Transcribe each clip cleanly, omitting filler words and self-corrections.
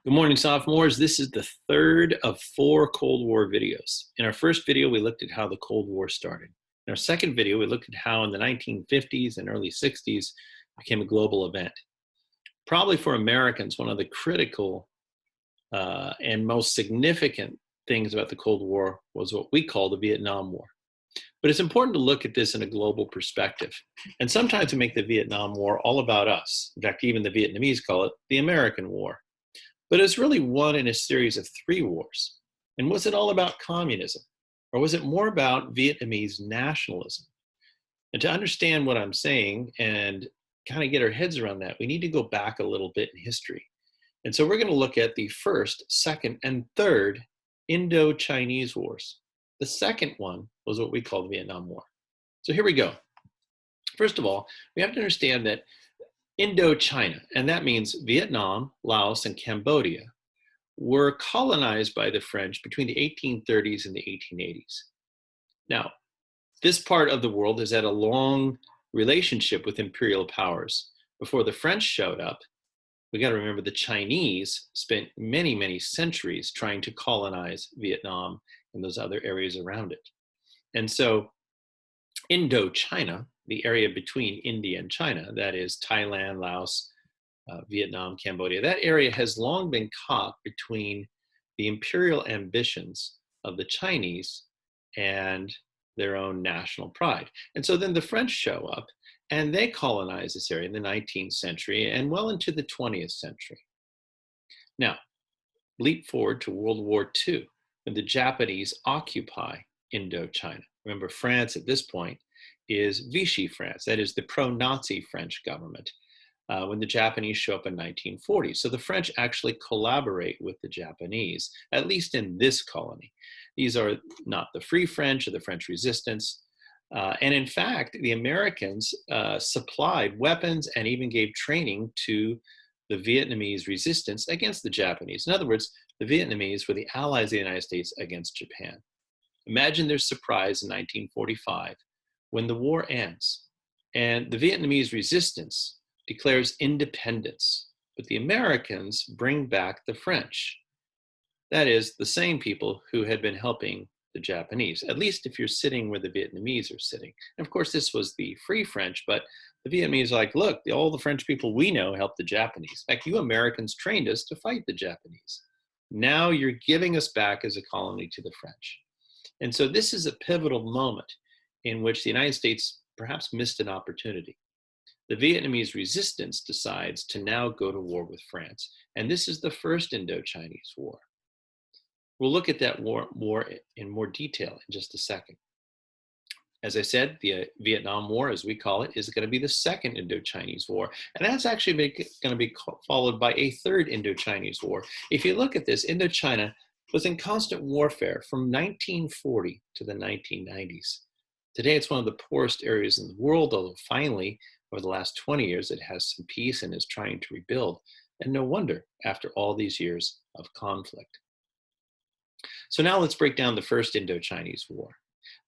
Good morning, sophomores. This is the third of 4 Cold War videos. In our first video, we looked at how the Cold War started. In our second video, we looked at how in the 1950s and early 60s became a global event. Probably for Americans, one of the critical and most significant things about the Cold War was what we call the Vietnam War. But it's important to look at this in a global perspective. And sometimes we make the Vietnam War all about us. In fact, even the Vietnamese call it the American War. But it's really one in a series of 3 wars. And was it all about communism? Or was it more about Vietnamese nationalism? And to understand what I'm saying and kind of get our heads around that, we need to go back a little bit in history. And so we're going to look at the first, second, and third Indo-Chinese wars. The second one was what we call the Vietnam War. So here we go. First of all, we have to understand that Indochina, and that means Vietnam, Laos, and Cambodia, were colonized by the French between the 1830s and the 1880s. Now, this part of the world has had a long relationship with imperial powers. Before the French showed up, we got to remember the Chinese spent many, many centuries trying to colonize Vietnam and those other areas around it. And so Indochina, the area between India and China, that is Thailand, Laos, Vietnam, Cambodia, that area has long been caught between the imperial ambitions of the Chinese and their own national pride. And so then the French show up and they colonize this area in the 19th century and well into the 20th century. Now, leap forward to World War II, when the Japanese occupy Indochina. Remember, France at this point is Vichy France, that is the pro-Nazi French government, when the Japanese show up in 1940. So the French actually collaborate with the Japanese, at least in this colony. These are not the Free French or the French Resistance. And in fact, the Americans supplied weapons and even gave training to the Vietnamese resistance against the Japanese. In other words, the Vietnamese were the allies of the United States against Japan. Imagine their surprise in 1945 when the war ends and the Vietnamese resistance declares independence, but the Americans bring back the French. That is, the same people who had been helping the Japanese, at least if you're sitting where the Vietnamese are sitting. And of course, this was the Free French, but the Vietnamese are like, look, all the French people we know helped the Japanese. In fact, you Americans trained us to fight the Japanese. Now you're giving us back as a colony to the French. And so this is a pivotal moment in which the United States perhaps missed an opportunity. The Vietnamese resistance decides to now go to war with France. And this is the first Indo-Chinese war. We'll look at that war in more detail in just a second. As I said, the Vietnam War, as we call it, is going to be the second Indo-Chinese war. And that's actually going to be followed by a third Indo-Chinese war. If you look at this, Indochina was in constant warfare from 1940 to the 1990s. Today, it's one of the poorest areas in the world, although finally, over the last 20 years, it has some peace and is trying to rebuild. And no wonder, after all these years of conflict. So now let's break down the first Indo-Chinese war.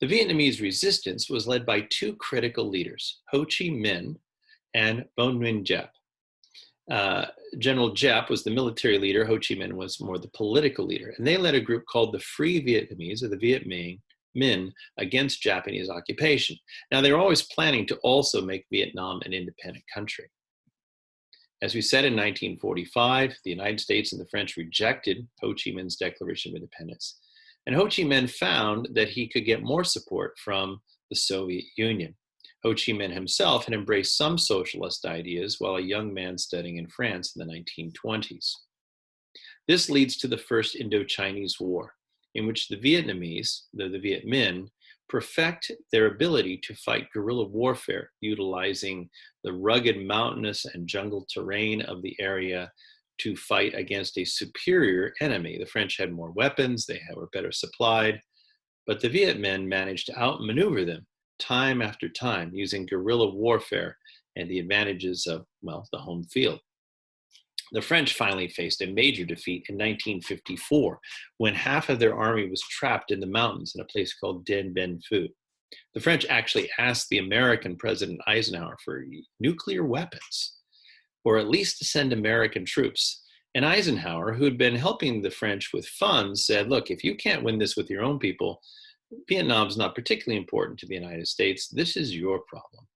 The Vietnamese resistance was led by 2 critical leaders, Ho Chi Minh and Bon Nguyen Giep. General Giep was the military leader. Ho Chi Minh was more the political leader. And they led a group called the Free Vietnamese, or the Viet Minh, against Japanese occupation. Now, they were always planning to also make Vietnam an independent country. As we said in 1945, the United States and the French rejected Ho Chi Minh's Declaration of Independence. And Ho Chi Minh found that he could get more support from the Soviet Union. Ho Chi Minh himself had embraced some socialist ideas while a young man studying in France in the 1920s. This leads to the first Indo-Chinese War, in which the Vietnamese, the Viet Minh, perfect their ability to fight guerrilla warfare, utilizing the rugged mountainous and jungle terrain of the area to fight against a superior enemy. The French had more weapons, they were better supplied, but the Viet Minh managed to outmaneuver them time after time using guerrilla warfare and the advantages of, well, the home field. The French finally faced a major defeat in 1954 when half of their army was trapped in the mountains in a place called Dien Bien Phu. The French actually asked the American President Eisenhower for nuclear weapons, or at least to send American troops. And Eisenhower, who had been helping the French with funds, said, look, if you can't win this with your own people, Vietnam's not particularly important to the United States. This is your problem.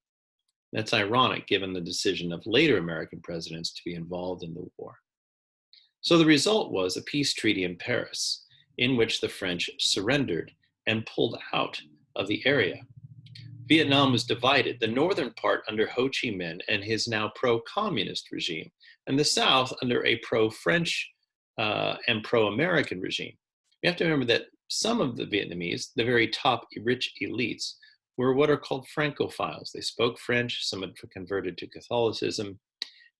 That's ironic given the decision of later American presidents to be involved in the war. So the result was a peace treaty in Paris, in which the French surrendered and pulled out of the area. Vietnam was divided, the northern part under Ho Chi Minh and his now pro-communist regime, and the south under a pro-French and pro-American regime. You have to remember that some of the Vietnamese, the very top rich elites, were what are called Francophiles. They spoke French, some had converted to Catholicism,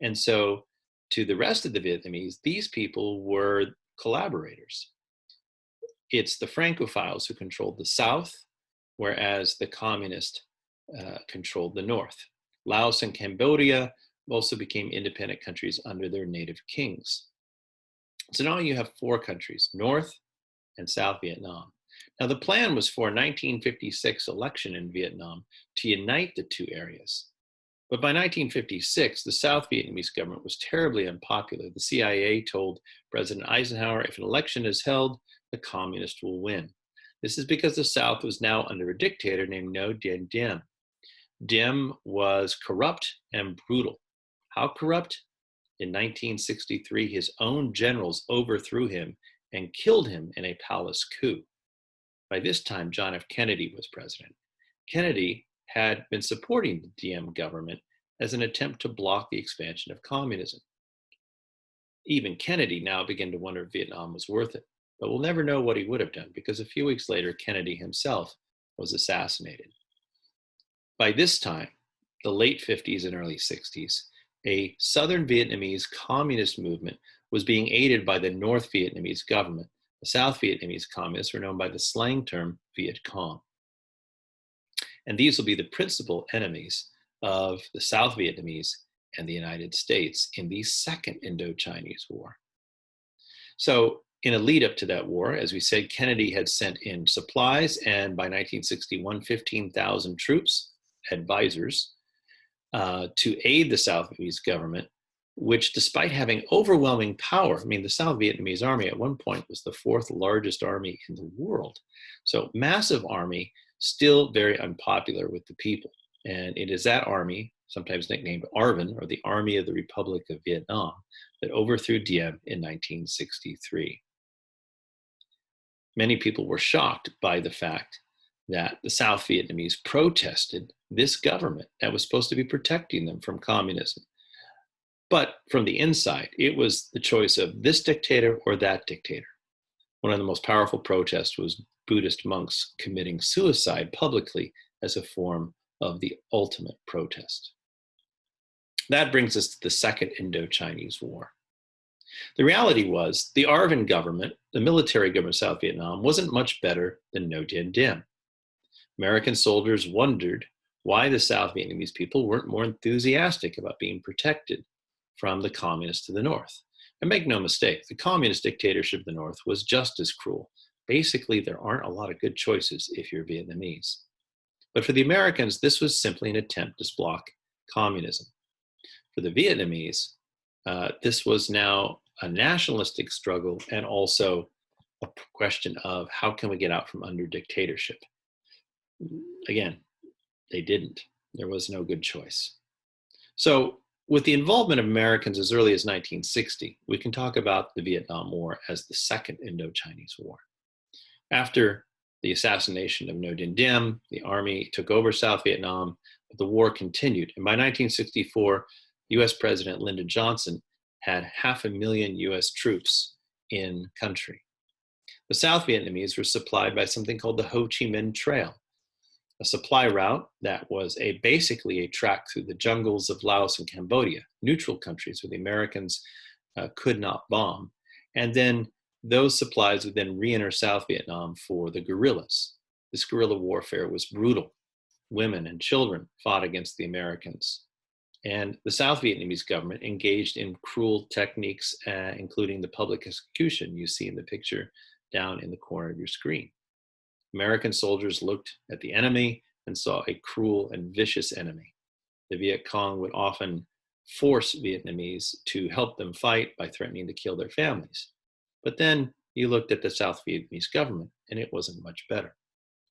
and so to the rest of the Vietnamese, these people were collaborators. It's the Francophiles who controlled the south, whereas the communists controlled the north. Laos and Cambodia also became independent countries under their native kings. So now you have 4 countries, North and South Vietnam. Now the plan was for a 1956 election in Vietnam to unite the 2 areas. But by 1956, the South Vietnamese government was terribly unpopular. The CIA told President Eisenhower, if an election is held, the communists will win. This is because the South was now under a dictator named Ngo Dinh Diem. Diem was corrupt and brutal. How corrupt? In 1963, his own generals overthrew him and killed him in a palace coup. By this time, John F. Kennedy was president. Kennedy had been supporting the Diem government as an attempt to block the expansion of communism. Even Kennedy now began to wonder if Vietnam was worth it, but we'll never know what he would have done because a few weeks later, Kennedy himself was assassinated. By this time, the late 50s and early 60s, a Southern Vietnamese communist movement was being aided by the North Vietnamese government. The South Vietnamese communists were known by the slang term Viet Cong. And these will be the principal enemies of the South Vietnamese and the United States in the Second Indochinese War. So in a lead up to that war, as we said, Kennedy had sent in supplies, and by 1961, 15,000 troops, advisors, to aid the South Vietnamese government, which despite having overwhelming power, I mean, the South Vietnamese army at one point was the 4th largest army in the world. So massive army, still very unpopular with the people. And it is that army, sometimes nicknamed ARVN, or the Army of the Republic of Vietnam, that overthrew Diem in 1963. Many people were shocked by the fact that the South Vietnamese protested this government that was supposed to be protecting them from communism. But from the inside, it was the choice of this dictator or that dictator. One of the most powerful protests was Buddhist monks committing suicide publicly as a form of the ultimate protest. That brings us to the Second Indochinese War. The reality was the ARVN government, the military government of South Vietnam, wasn't much better than Ngo Dinh Diem. American soldiers wondered why the South Vietnamese people weren't more enthusiastic about being protected from the communists to the north. And make no mistake, the communist dictatorship of the north was just as cruel. Basically, there aren't a lot of good choices if you're Vietnamese. But for the Americans, this was simply an attempt to block communism. For the Vietnamese, this was now a nationalistic struggle and also a question of how can we get out from under dictatorship? Again, they didn't. There was no good choice. So with the involvement of Americans as early as 1960, we can talk about the Vietnam War as the Second Indochinese War. After the assassination of Ngo Dinh Diem, the army took over South Vietnam, but the war continued. And by 1964, US President Lyndon Johnson had 500,000 US troops in country. The South Vietnamese were supplied by something called the Ho Chi Minh Trail, a supply route that was basically a track through the jungles of Laos and Cambodia, neutral countries where the Americans could not bomb. And then those supplies would then re-enter South Vietnam for the guerrillas. This guerrilla warfare was brutal. Women and children fought against the Americans. And the South Vietnamese government engaged in cruel techniques, including the public execution you see in the picture down in the corner of your screen. American soldiers looked at the enemy and saw a cruel and vicious enemy. The Viet Cong would often force Vietnamese to help them fight by threatening to kill their families. But then you looked at the South Vietnamese government, and it wasn't much better.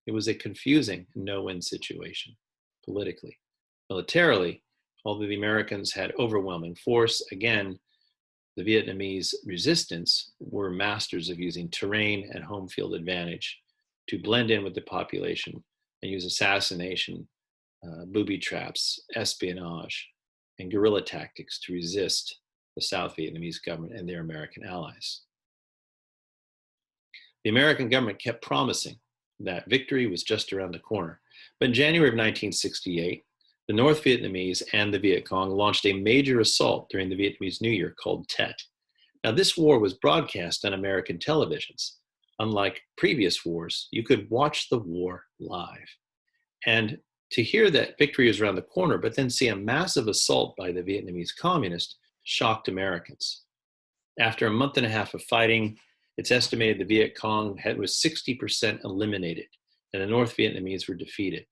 It was a confusing no-win situation politically. Militarily, although the Americans had overwhelming force, again, the Vietnamese resistance were masters of using terrain and home field advantage to blend in with the population and use assassination, booby traps, espionage, and guerrilla tactics to resist the South Vietnamese government and their American allies. The American government kept promising that victory was just around the corner. But in January of 1968, the North Vietnamese and the Viet Cong launched a major assault during the Vietnamese New Year called Tet. Now, this war was broadcast on American televisions. Unlike previous wars, you could watch the war live. And to hear that victory was around the corner, but then see a massive assault by the Vietnamese communists shocked Americans. After a month and a half of fighting, it's estimated the Viet Cong was 60% eliminated, and the North Vietnamese were defeated.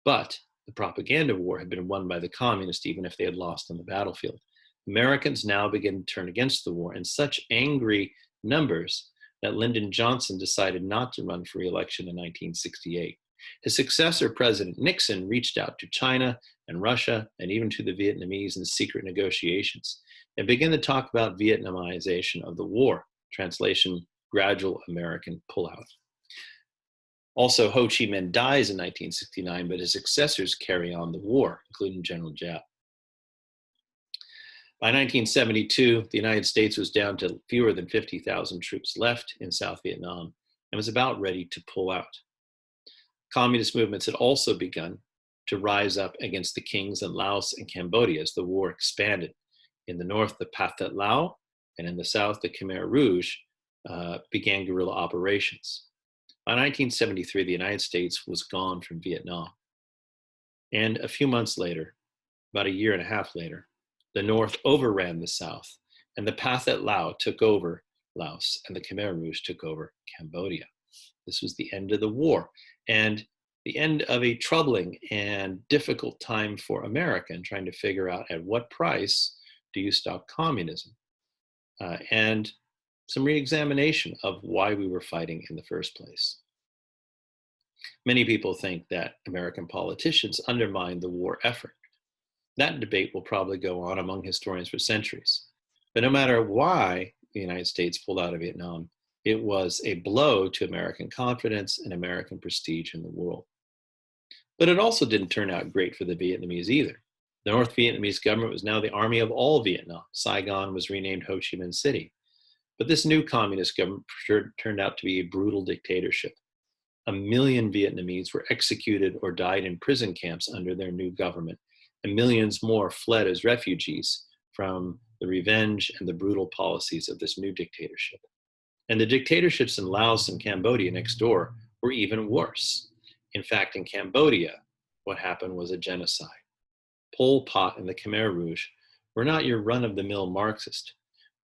But the propaganda war had been won by the communists, even if they had lost on the battlefield. Americans now began to turn against the war in such angry numbers that Lyndon Johnson decided not to run for re-election in 1968. His successor, President Nixon, reached out to China and Russia and even to the Vietnamese in secret negotiations and began to talk about Vietnamization of the war, translation, gradual American pullout. Also, Ho Chi Minh dies in 1969, but his successors carry on the war, including General Giap. By 1972, the United States was down to fewer than 50,000 troops left in South Vietnam and was about ready to pull out. Communist movements had also begun to rise up against the kings in Laos and Cambodia as the war expanded. In the north, the Pathet Lao, and in the south, the Khmer Rouge began guerrilla operations. By 1973, the United States was gone from Vietnam. And a few months later, about a year and a half later, the North overran the South, and the Pathet Lao took over Laos, and the Khmer Rouge took over Cambodia. This was the end of the war, and the end of a troubling and difficult time for America in trying to figure out at what price do you stop communism, and some re-examination of why we were fighting in the first place. Many people think that American politicians undermined the war effort. That debate will probably go on among historians for centuries. But no matter why the United States pulled out of Vietnam, it was a blow to American confidence and American prestige in the world. But it also didn't turn out great for the Vietnamese either. The North Vietnamese government was now the army of all Vietnam. Saigon was renamed Ho Chi Minh City. But this new communist government turned out to be a brutal dictatorship. 1 million Vietnamese were executed or died in prison camps under their new government, and millions more fled as refugees from the revenge and the brutal policies of this new dictatorship. And the dictatorships in Laos and Cambodia next door were even worse. In fact, in Cambodia, what happened was a genocide. Pol Pot and the Khmer Rouge were not your run-of-the-mill Marxist.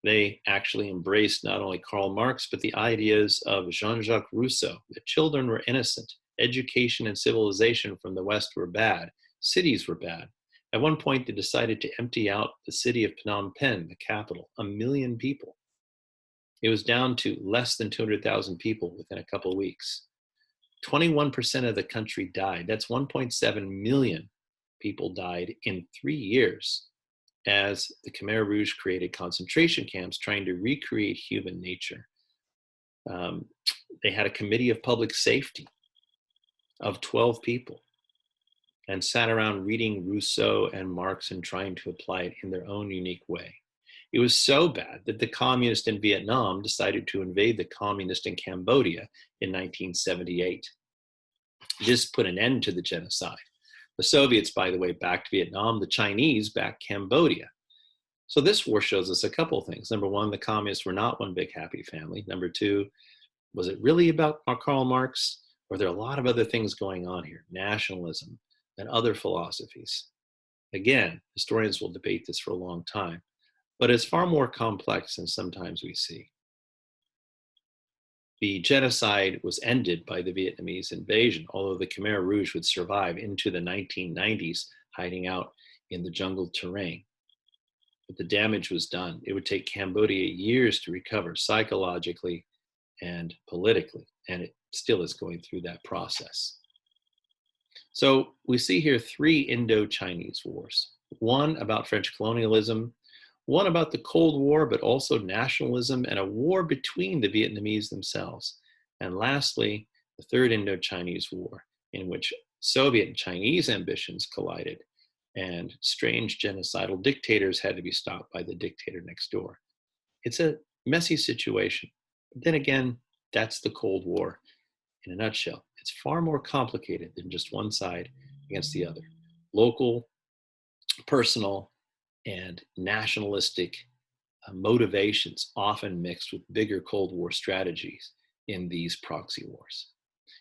They actually embraced not only Karl Marx, but the ideas of Jean-Jacques Rousseau, that children were innocent, education and civilization from the West were bad, cities were bad. At one point, they decided to empty out the city of Phnom Penh, the capital, 1 million people. It was down to less than 200,000 people within a couple of weeks. 21% of the country died. That's 1.7 million people died in 3 years as the Khmer Rouge created concentration camps trying to recreate human nature. They had a committee of public safety of 12 people and sat around reading Rousseau and Marx and trying to apply it in their own unique way. It was so bad that the communists in Vietnam decided to invade the communists in Cambodia in 1978. This put an end to the genocide. The Soviets, by the way, backed Vietnam. The Chinese backed Cambodia. So this war shows us a couple things. Number one, the communists were not one big happy family. Number two, was it really about Karl Marx? Or are there a lot of other things going on here? Nationalism and other philosophies. Again, historians will debate this for a long time, but it's far more complex than sometimes we see. The genocide was ended by the Vietnamese invasion, although the Khmer Rouge would survive into the 1990s, hiding out in the jungle terrain. but the damage was done. It would take Cambodia years to recover psychologically and politically, and it still is going through that process. So we see here three Indo-Chinese wars, one about French colonialism, one about the Cold War, but also nationalism and a war between the Vietnamese themselves. And lastly, the third Indo-Chinese war, in which Soviet and Chinese ambitions collided, and strange genocidal dictators had to be stopped by the dictator next door. It's a messy situation. But then again, that's the Cold War in a nutshell. It's far more complicated than just one side against the other. Local, personal, and nationalistic motivations often mixed with bigger Cold War strategies in these proxy wars.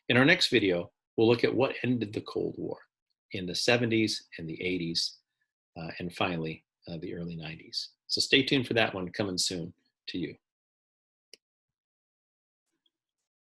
In our next video, we'll look at what ended the Cold War in the 70s and the 80s, and finally, the early 90s. So stay tuned for that one coming soon to you.